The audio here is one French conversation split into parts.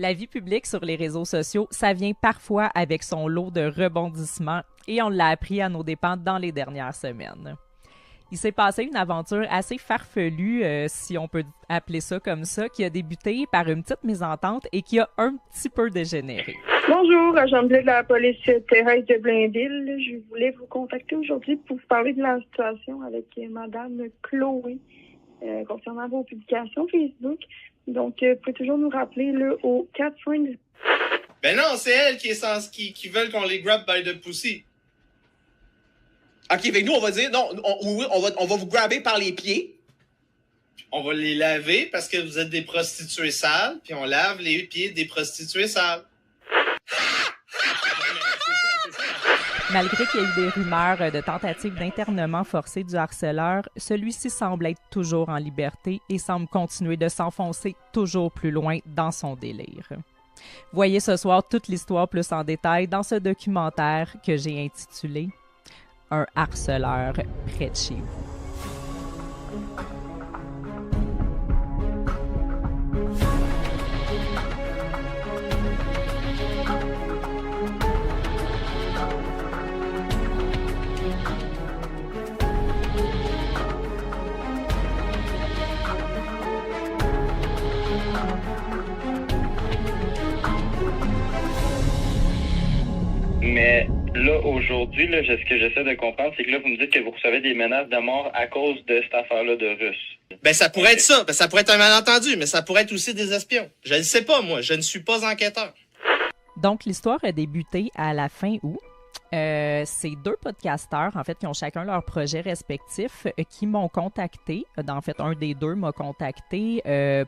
La vie publique sur les réseaux sociaux, ça vient parfois avec son lot de rebondissements et on l'a appris à nos dépens dans les dernières semaines. Il s'est passé une aventure assez farfelue, si on peut appeler ça comme ça, qui a débuté par une petite mésentente et qui a un petit peu dégénéré. Bonjour, agent de la police terrestre de Blainville. Je voulais vous contacter aujourd'hui pour vous parler de la situation avec Madame Chloé concernant vos publications Facebook. Donc, vous pouvez toujours nous rappeler là, au 4-5... Ben non, c'est elle qui veulent qu'on les grab by the pussy. OK, avec nous, on va dire, non, on va vous grabber par les pieds. On va les laver parce que vous êtes des prostituées sales, puis on lave les pieds des prostituées sales. Malgré qu'il y ait eu des rumeurs de tentatives d'internement forcé du harceleur, celui-ci semble être toujours en liberté et semble continuer de s'enfoncer toujours plus loin dans son délire. Voyez ce soir toute l'histoire plus en détail dans ce documentaire que j'ai intitulé « Un harceleur près de chez vous ». Mais là, aujourd'hui, là, ce que j'essaie de comprendre, c'est que là, vous me dites que vous recevez des menaces de mort à cause de cette affaire-là de Russes. Ben, ça pourrait être ça. Ben, ça pourrait être un malentendu, mais ça pourrait être aussi des espions. Je ne sais pas, moi. Je ne suis pas enquêteur. Donc, l'histoire a débuté à la fin août. C'est deux podcasteurs, en fait, qui ont chacun leur projet respectif, qui m'ont contacté. En fait, un des deux m'a contacté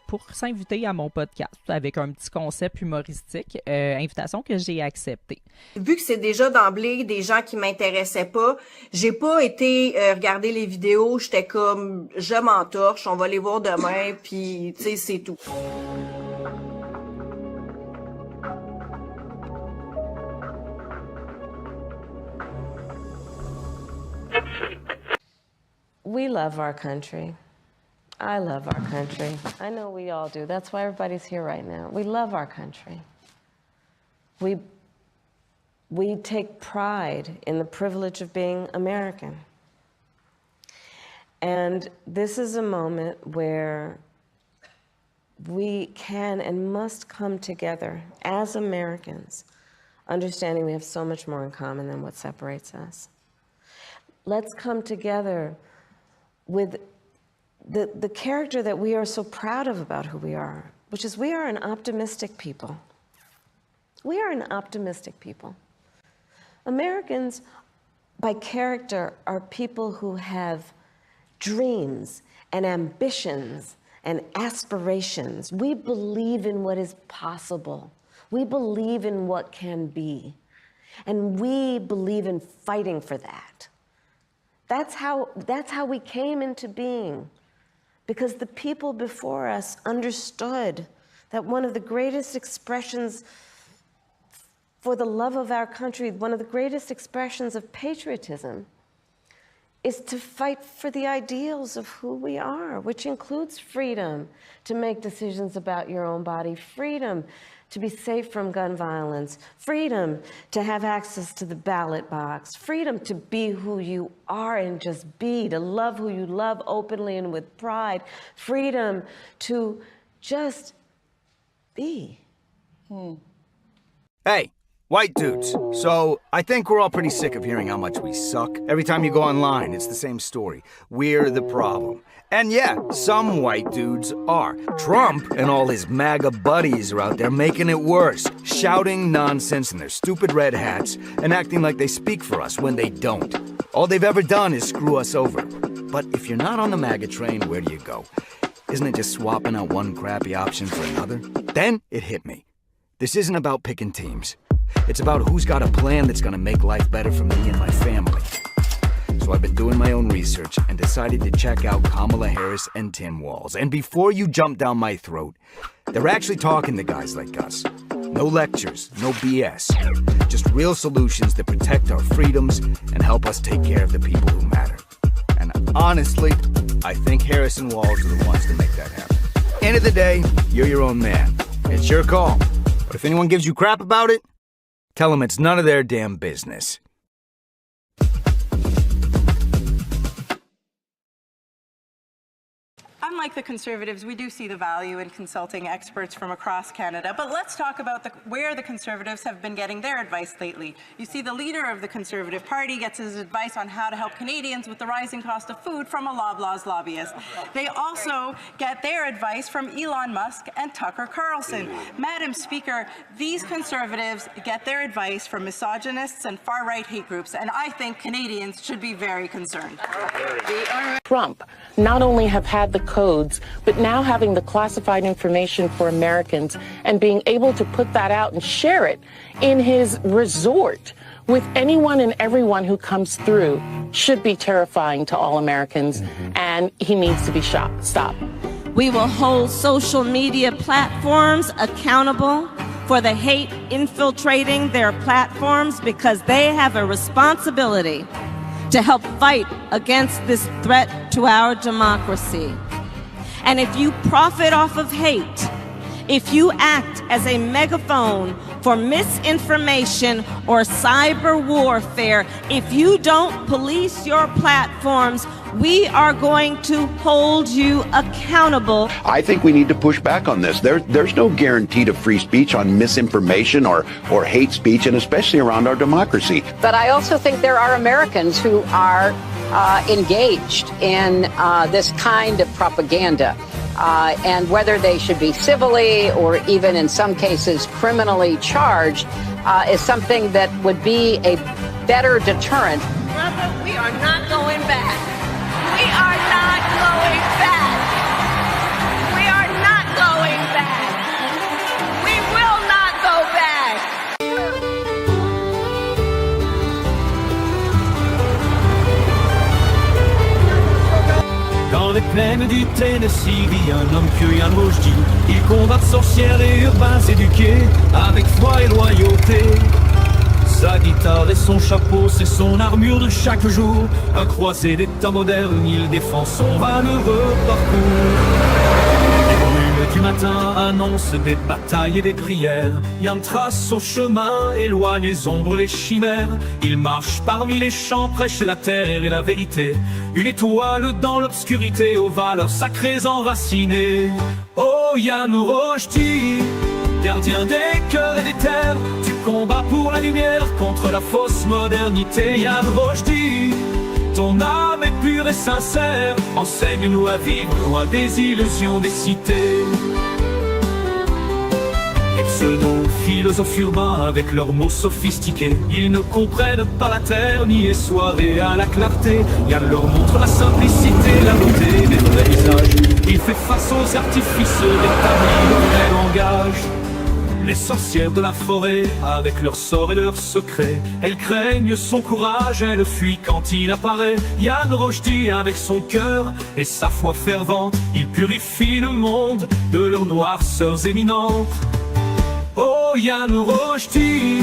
pour s'inviter à mon podcast avec un petit concept humoristique, invitation que j'ai acceptée. Vu que c'est déjà d'emblée des gens qui m'intéressaient pas, j'ai pas été regarder les vidéos, j'étais comme je m'entorche, on va les voir demain, puis tu sais, c'est tout. We love our country. I love our country. I know we all do. That's why everybody's here right now. We love our country. We take pride in the privilege of being American. And this is a moment where we can and must come together as Americans, understanding we have so much more in common than what separates us. Let's come together with the character that we are so proud of about who we are, which is we are an optimistic people. We are an optimistic people. Americans, by character, are people who have dreams and ambitions and aspirations. We believe in what is possible. We believe in what can be. And we believe in fighting for that. That's how we came into being, because the people before us understood that one of the greatest expressions for the love of our country, one of the greatest expressions of patriotism, is to fight for the ideals of who we are, which includes freedom to make decisions about your own body, freedom to be safe from gun violence, freedom to have access to the ballot box, freedom to be who you are and just be, to love who you love openly and with pride, freedom to just be. Hey, white dudes. So, I think we're all pretty sick of hearing how much we suck. Every time you go online, it's the same story. We're the problem. And yeah, some white dudes are. Trump and all his MAGA buddies are out there making it worse, shouting nonsense in their stupid red hats and acting like they speak for us when they don't. All they've ever done is screw us over. But if you're not on the MAGA train, where do you go? Isn't it just swapping out one crappy option for another? Then it hit me. This isn't about picking teams. It's about who's got a plan that's gonna make life better for me and my family. So I've been doing my own research and decided to check out Kamala Harris and Tim Walz. And before you jump down my throat, they're actually talking to guys like us. No lectures, no BS. Just real solutions that protect our freedoms and help us take care of the people who matter. And honestly, I think Harris and Walz are the ones to make that happen. End of the day, you're your own man. It's your call. But if anyone gives you crap about it, tell them it's none of their damn business. Unlike the Conservatives, we do see the value in consulting experts from across Canada. But let's talk about where the Conservatives have been getting their advice lately. You see, the leader of the Conservative Party gets his advice on how to help Canadians with the rising cost of food from a Loblaws lobbyist. They also get their advice from Elon Musk and Tucker Carlson. Madam Speaker, these Conservatives get their advice from misogynists and far-right hate groups, and I think Canadians should be very concerned. Trump not only have had the codes, but now having the classified information for Americans and being able to put that out and share it in his resort with anyone and everyone who comes through should be terrifying to all Americans, and he needs to be stopped. We will hold social media platforms accountable for the hate infiltrating their platforms because they have a responsibility to help fight against this threat to our democracy. And if you profit off of hate, if you act as a megaphone for misinformation or cyber warfare, if you don't police your platforms, we are going to hold you accountable. I think we need to push back on this. There's no guarantee to free speech on misinformation or hate speech, and especially around our democracy. But I also think there are Americans who are engaged in this kind of propaganda. And whether they should be civilly or even in some cases criminally charged is something that would be a better deterrent. Brother, we are not going back. We are not going back. We are not going back. We will not go back. Dans les plaines du Tennessee vit un homme que Yann Rushdie. Il combat sorcières et urbains éduqués avec foi et loyauté. Sa guitare et son chapeau, c'est son armure de chaque jour. Un croisé des temps modernes, il défend son valeureux parcours. Les brumes du matin annoncent des batailles et des prières. Yann trace son chemin, éloigne les ombres, les chimères. Il marche parmi les champs, prêche la terre et la vérité. Une étoile dans l'obscurité, aux valeurs sacrées enracinées. Oh Yann Rushdie, gardien des cœurs et des terres, tu combats pour la lumière contre la fausse modernité. Yann Rushdie, ton âme est pure et sincère, enseigne-nous à vivre loin des illusions des cités. Les pseudo-philosophes urbains avec leurs mots sophistiqués, ils ne comprennent pas la terre ni les soirées à la clarté. Yann leur montre la simplicité, la beauté des vrais visages. Il fait face aux artifices, rétablit le vrai langage. Les sorcières de la forêt, avec leurs sorts et leurs secrets, elles craignent son courage, elles fuient quand il apparaît. Yann Rushdie, avec son cœur et sa foi fervente, il purifie le monde de leurs noirceurs éminentes. Oh Yann Rushdie,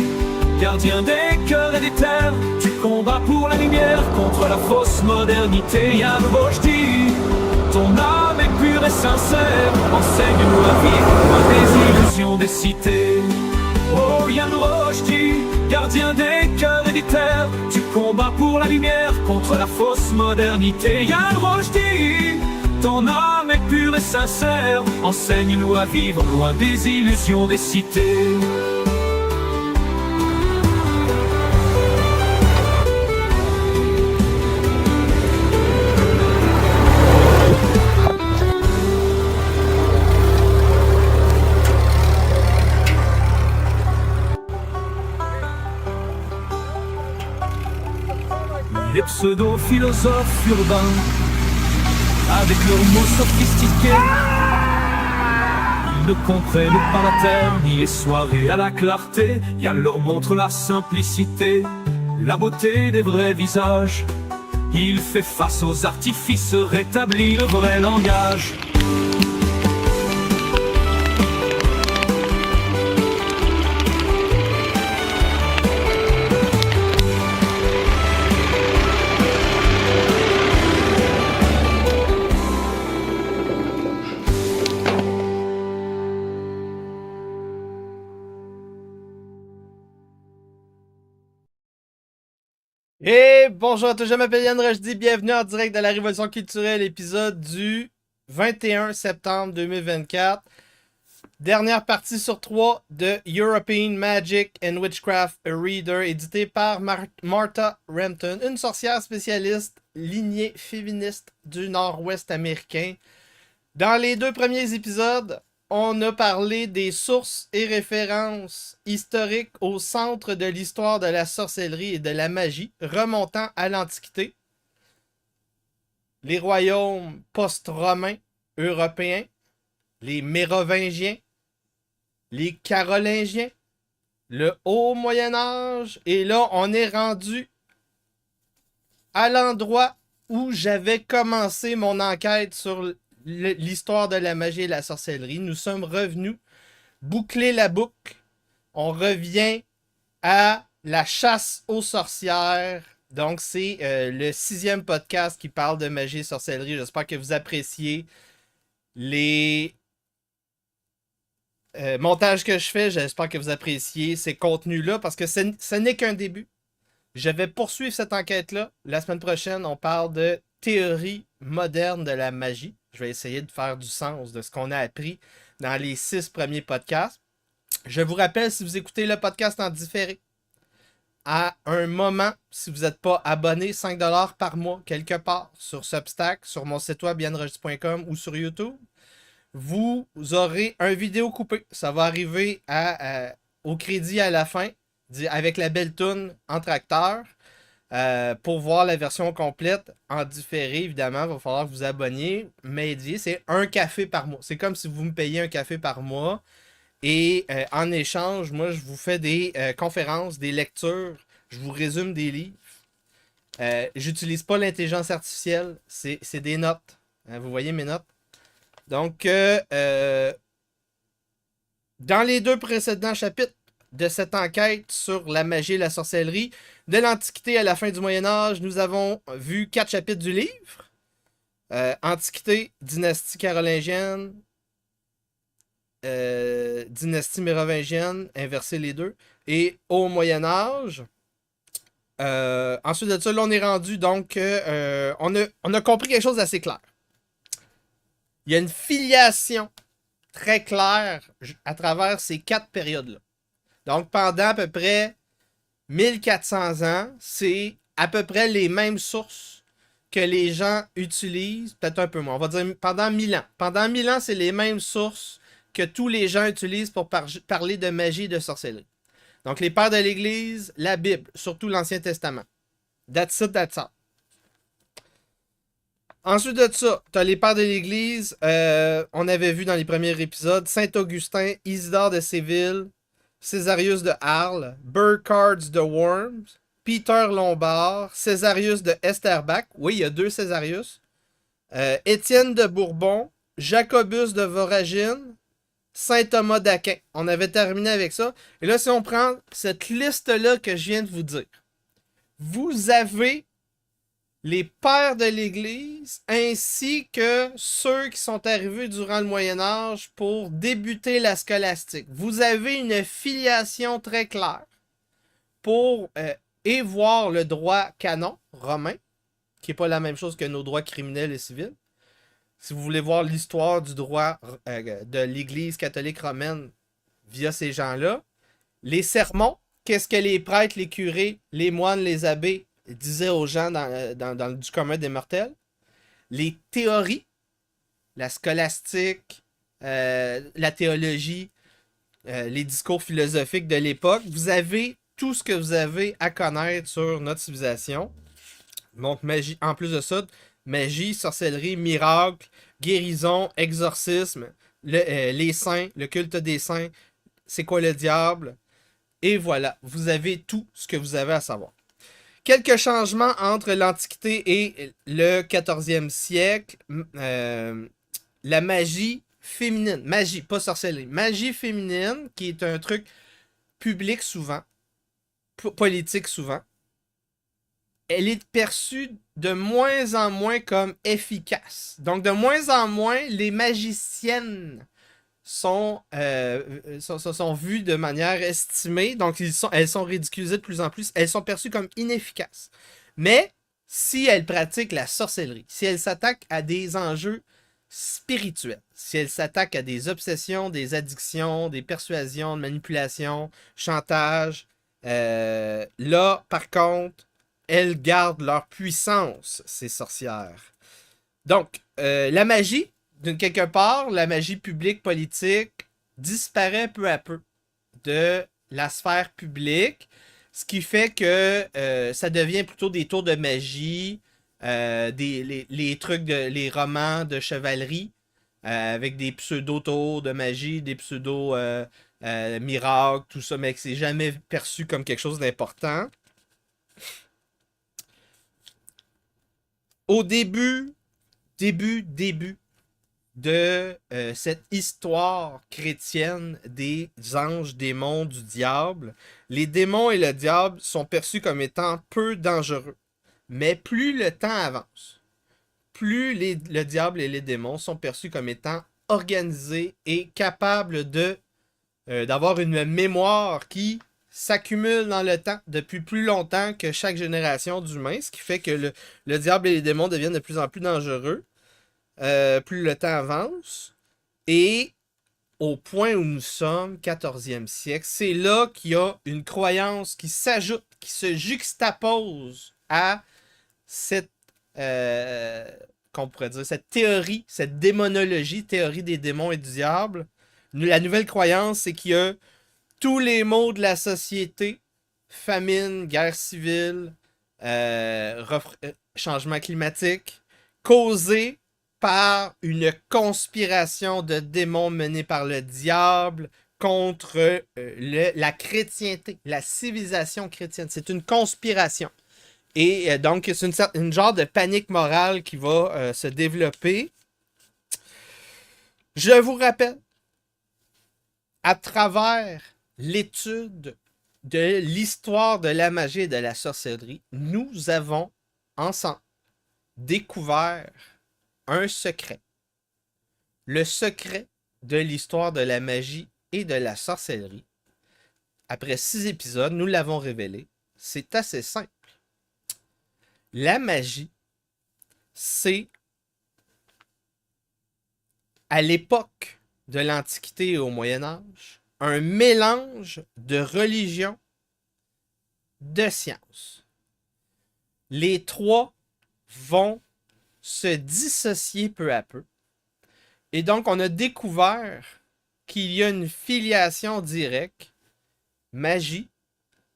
gardien des cœurs et des terres, tu combats pour la lumière contre la fausse modernité. Yann Rushdie, ton âme est pure et sincère, enseigne-nous à vivre loin des illusions des cités. Oh Yann Rushdie, gardien des cœurs et des terres, tu combats pour la lumière contre la fausse modernité. Yann Rushdie, ton âme est pure et sincère, enseigne-nous à vivre loin des illusions des cités. Les pseudo-philosophes urbains, avec leurs mots sophistiqués, ils ne comprennent pas la terre, ni les soirées à la clarté. Yann leur montre la simplicité, la beauté des vrais visages. Il fait face aux artifices, rétablit le vrai langage. Et bonjour à tous, je m'appelle Yann Rochdy, bienvenue en direct de la Révolution culturelle, épisode du 21 septembre 2024. Dernière partie sur 3 de European Magic and Witchcraft A Reader, édité par Martha Rampton, une sorcière spécialiste lignée féministe du nord-ouest américain. Dans les 2 premiers épisodes, on a parlé des sources et références historiques au centre de l'histoire de la sorcellerie et de la magie, remontant à l'Antiquité, les royaumes post-romains européens, les Mérovingiens, les Carolingiens, le Haut Moyen-Âge, et là, on est rendu à l'endroit où j'avais commencé mon enquête sur l'histoire de la magie et la sorcellerie. Nous sommes revenus boucler la boucle. On revient à la chasse aux sorcières. Donc, c'est le 6e podcast qui parle de magie et sorcellerie. J'espère que vous appréciez les montages que je fais. J'espère que vous appréciez ces contenus-là parce que ce n'est qu'un début. Je vais poursuivre cette enquête-là. La semaine prochaine, on parle de théorie moderne de la magie. Je vais essayer de faire du sens de ce qu'on a appris dans les 6 premiers podcasts. Je vous rappelle, si vous écoutez le podcast en différé, à un moment, si vous n'êtes pas abonné, 5$ par mois, quelque part, sur Substack, sur mon site web, yanrochdy.com ou sur YouTube, vous aurez un vidéo coupé. Ça va arriver au crédit à la fin, avec la belle toune entre acteurs. Pour voir la version complète en différé, évidemment, il va falloir que vous abonniez. M'aidiez, c'est un café par mois. C'est comme si vous me payiez un café par mois. Et en échange, moi, je vous fais des conférences, des lectures. Je vous résume des livres. J'utilise pas l'intelligence artificielle. C'est des notes. Vous voyez mes notes? Donc, dans les 2 précédents chapitres de cette enquête sur la magie et la sorcellerie, de l'Antiquité à la fin du Moyen-Âge, nous avons vu 4 chapitres du livre. Antiquité, dynastie carolingienne, dynastie mérovingienne, inverser les 2, et au Moyen-Âge. Ensuite de ça, là, on est rendu, donc, on a compris quelque chose d'assez clair. Il y a une filiation très claire à travers ces 4 périodes-là. Donc, pendant à peu près 1400 ans, c'est à peu près les mêmes sources que les gens utilisent, peut-être un peu moins. On va dire pendant 1000 ans. Pendant 1000 ans, c'est les mêmes sources que tous les gens utilisent pour parler de magie et de sorcellerie. Donc, les pères de l'Église, la Bible, surtout l'Ancien Testament. That's it, that's all. Ensuite de ça, tu as les pères de l'Église. On avait vu dans les premiers épisodes Saint-Augustin, Isidore de Séville, Césarius de Arles, Burchard de Worms, Peter Lombard, Césarius de Esterbach, oui, il y a 2 Césarius, Étienne de Bourbon, Jacobus de Voragine, Saint Thomas d'Aquin. On avait terminé avec ça. Et là, si on prend cette liste-là que je viens de vous dire, vous avez les pères de l'Église ainsi que ceux qui sont arrivés durant le Moyen-Âge pour débuter la scolastique. Vous avez une filiation très claire pour voir le droit canon romain, qui n'est pas la même chose que nos droits criminels et civils. Si vous voulez voir l'histoire du droit de l'Église catholique romaine via ces gens-là, les sermons, qu'est-ce que les prêtres, les curés, les moines, les abbés disaient aux gens dans du commun des mortels, les théories, la scolastique, la théologie, les discours philosophiques de l'époque, vous avez tout ce que vous avez à connaître sur notre civilisation. Donc, magie, en plus de ça, magie, sorcellerie, miracle, guérison, exorcisme, les saints, le culte des saints, c'est quoi le diable? Et voilà, vous avez tout ce que vous avez à savoir. Quelques changements entre l'Antiquité et le 14e siècle. La magie féminine. Magie, pas sorcellerie. Magie féminine, qui est un truc public souvent, politique souvent. Elle est perçue de moins en moins comme efficace. Donc, de moins en moins, les magiciennes sont vues de manière estimée, donc elles sont ridiculisées de plus en plus, elles sont perçues comme inefficaces. Mais si elles pratiquent la sorcellerie, si elles s'attaquent à des enjeux spirituels, si elles s'attaquent à des obsessions, des addictions, des persuasions, de manipulation, chantage, là, par contre, elles gardent leur puissance, ces sorcières. Donc, la magie, d'une quelque part, la magie publique, politique, disparaît peu à peu de la sphère publique, ce qui fait que ça devient plutôt des tours de magie, les trucs, les romans de chevalerie, avec des pseudo-tours de magie, des pseudo-miracles, tout ça, mais que c'est jamais perçu comme quelque chose d'important. Au début de cette histoire chrétienne des anges, démons, du diable, les démons et le diable sont perçus comme étant peu dangereux. Mais plus le temps avance, plus le diable et les démons sont perçus comme étant organisés et capables d'avoir une mémoire qui s'accumule dans le temps depuis plus longtemps que chaque génération d'humains, ce qui fait que le diable et les démons deviennent de plus en plus dangereux. Plus le temps avance, et au point où nous sommes, 14e siècle, c'est là qu'il y a une croyance qui s'ajoute, qui se juxtapose à cette, qu'on pourrait dire, cette théorie, cette démonologie, théorie des démons et du diable. La nouvelle croyance, c'est qu'il y a tous les maux de la société, famine, guerre civile, changement climatique, causés par une conspiration de démons menée par le diable contre la chrétienté, la civilisation chrétienne. C'est une conspiration. Et donc, c'est une genre de panique morale qui va se développer. Je vous rappelle, à travers l'étude de l'histoire de la magie et de la sorcellerie, nous avons ensemble découvert un secret. Le secret de l'histoire de la magie et de la sorcellerie. Après 6 épisodes, nous l'avons révélé. C'est assez simple. La magie, c'est à l'époque de l'Antiquité et au Moyen Âge, un mélange de religion, de science. Les trois vont se dissocier peu à peu. Et donc, on a découvert qu'il y a une filiation directe, magie,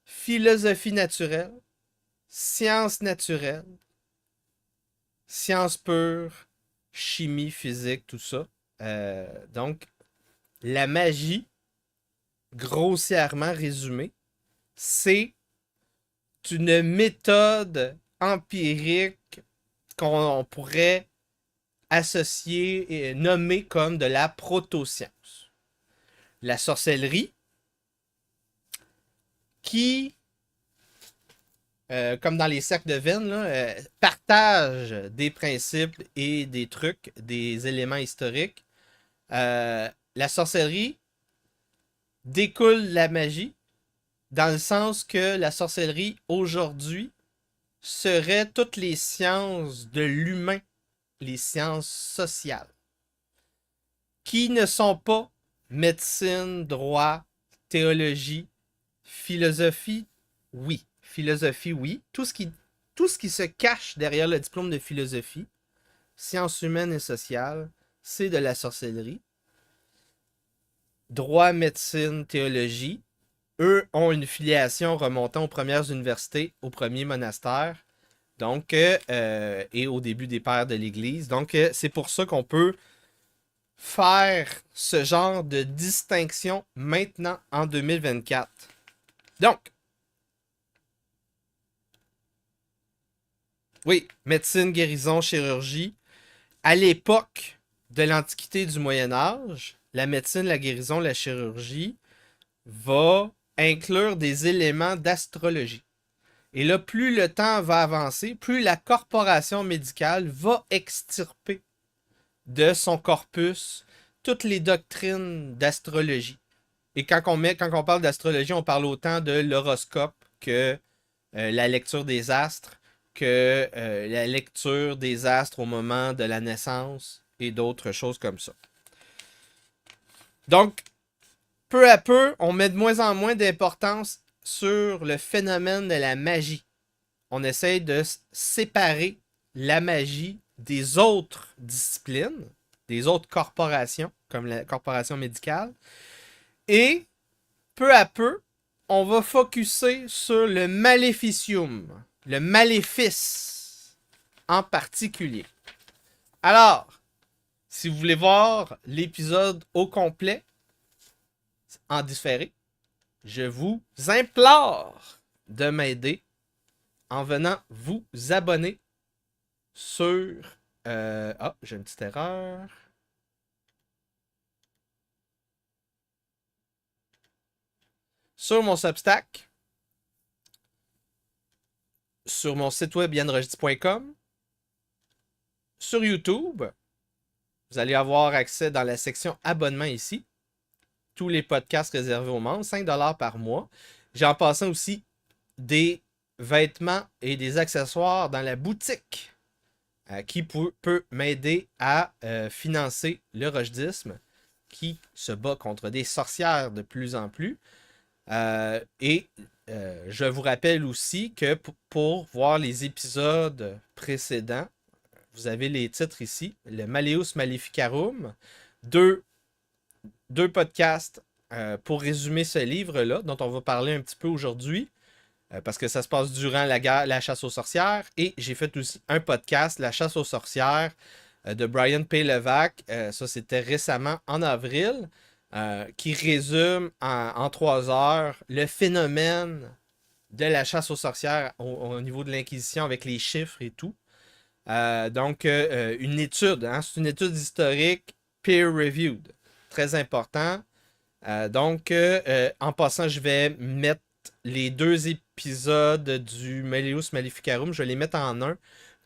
philosophie naturelle, sciences naturelles, sciences pures, chimie, physique, tout ça. Donc, la magie, grossièrement résumée, c'est une méthode empirique qu'on pourrait associer et nommer comme de la proto-science. La sorcellerie, qui, comme dans les cercles de Venn, là, partage des principes et des trucs, des éléments historiques. La sorcellerie découle de la magie, dans le sens que la sorcellerie, aujourd'hui, serait toutes les sciences de l'humain, les sciences sociales, qui ne sont pas médecine, droit, théologie, philosophie, oui. Philosophie, oui. Tout ce qui se cache derrière le diplôme de philosophie, sciences humaines et sociales, c'est de la sorcellerie. Droit, médecine, théologie, eux ont une filiation remontant aux premières universités, aux premiers monastères, donc, et au début des pères de l'Église. Donc, c'est pour ça qu'on peut faire ce genre de distinction maintenant en 2024. Donc, oui, médecine, guérison, chirurgie. À l'époque de l'Antiquité et du Moyen Âge, la médecine, la guérison, la chirurgie va inclure des éléments d'astrologie. Et là, plus le temps va avancer, plus la corporation médicale va extirper de son corpus toutes les doctrines d'astrologie. Et quand on parle d'astrologie, on parle autant de l'horoscope que la lecture des astres, que la lecture des astres au moment de la naissance et d'autres choses comme ça. Donc, peu à peu, on met de moins en moins d'importance sur le phénomène de la magie. On essaye de séparer la magie des autres disciplines, des autres corporations, comme la corporation médicale. Et, peu à peu, on va focusser sur le maléficium, le maléfice en particulier. Alors, si vous voulez voir l'épisode au complet, en différé, je vous implore de m'aider en venant vous abonner sur... j'ai une petite erreur. Sur mon Substack, sur mon site web yanrojdi.com, sur YouTube, vous allez avoir accès dans la section abonnement ici. Tous les podcasts réservés aux membres, 5$ par mois. J'ai en passant aussi des vêtements et des accessoires dans la boutique qui peut m'aider à financer le rojdisme qui se bat contre des sorcières de plus en plus. Je vous rappelle aussi que pour voir les épisodes précédents, vous avez les titres ici, le Malleus Maleficarum, deux podcasts pour résumer ce livre-là, dont on va parler un petit peu aujourd'hui, parce que ça se passe durant la chasse aux sorcières, et j'ai fait aussi un podcast, La chasse aux sorcières, de Brian P. Levac, ça c'était récemment en avril, qui résume en 3 heures le phénomène de la chasse aux sorcières au niveau de l'Inquisition avec les chiffres et tout. Donc, une étude, c'est une étude historique peer-reviewed. Très important. En passant, je vais mettre les 2 épisodes du Malleus Maleficarum, je vais les mettre en un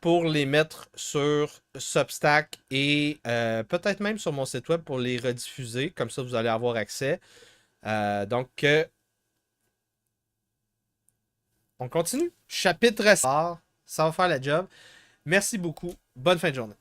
pour les mettre sur Substack et peut-être même sur mon site web pour les rediffuser. Comme ça, vous allez avoir accès. On continue. Chapitre 6. Ça va faire la job. Merci beaucoup. Bonne fin de journée.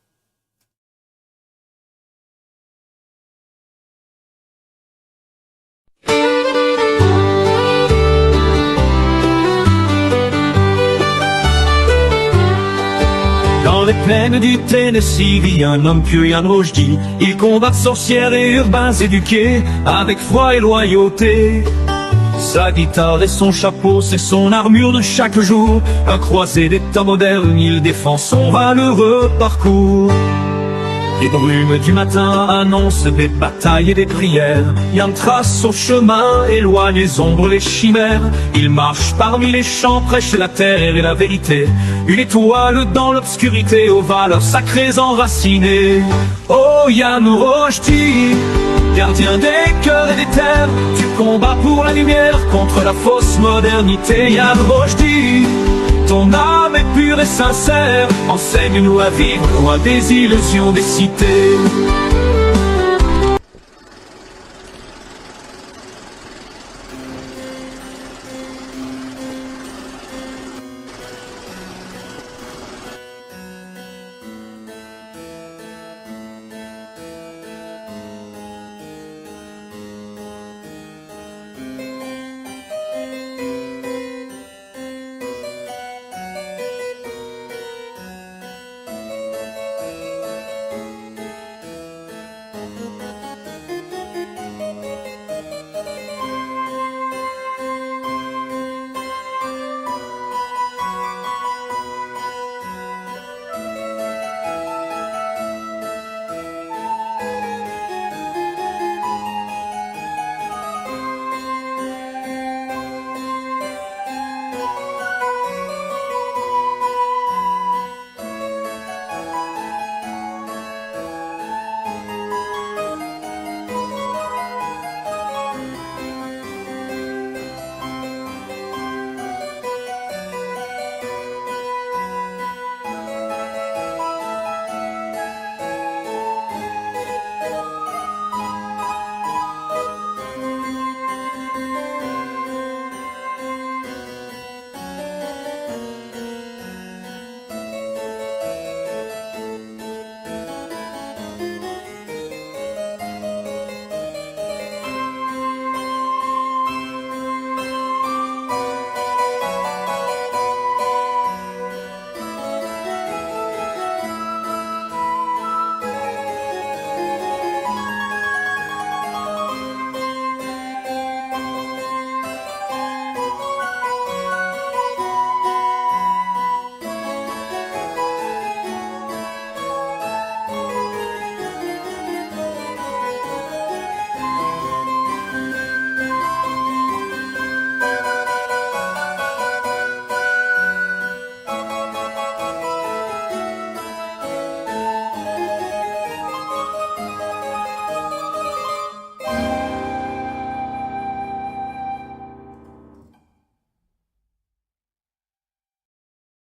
Dans les plaines du Tennessee vit un homme pur, Yann Rojdi. Il combat sorcières et urbains éduqués avec foi et loyauté. Sa guitare et son chapeau, c'est son armure de chaque jour. Un croisé des temps modernes, il défend son valeureux parcours. Les brumes du matin annoncent des batailles et des prières. Yann trace son chemin, éloigne les ombres, les chimères. Il marche parmi les champs, prêche la terre et la vérité. Une étoile dans l'obscurité, aux valeurs sacrées enracinées. Oh Yann Rojdi, gardien des cœurs et des terres, tu combats pour la lumière contre la fausse modernité. Yann Rojdi, ton âme est pure et sincère, enseigne-nous à vivre loin des illusions des cités.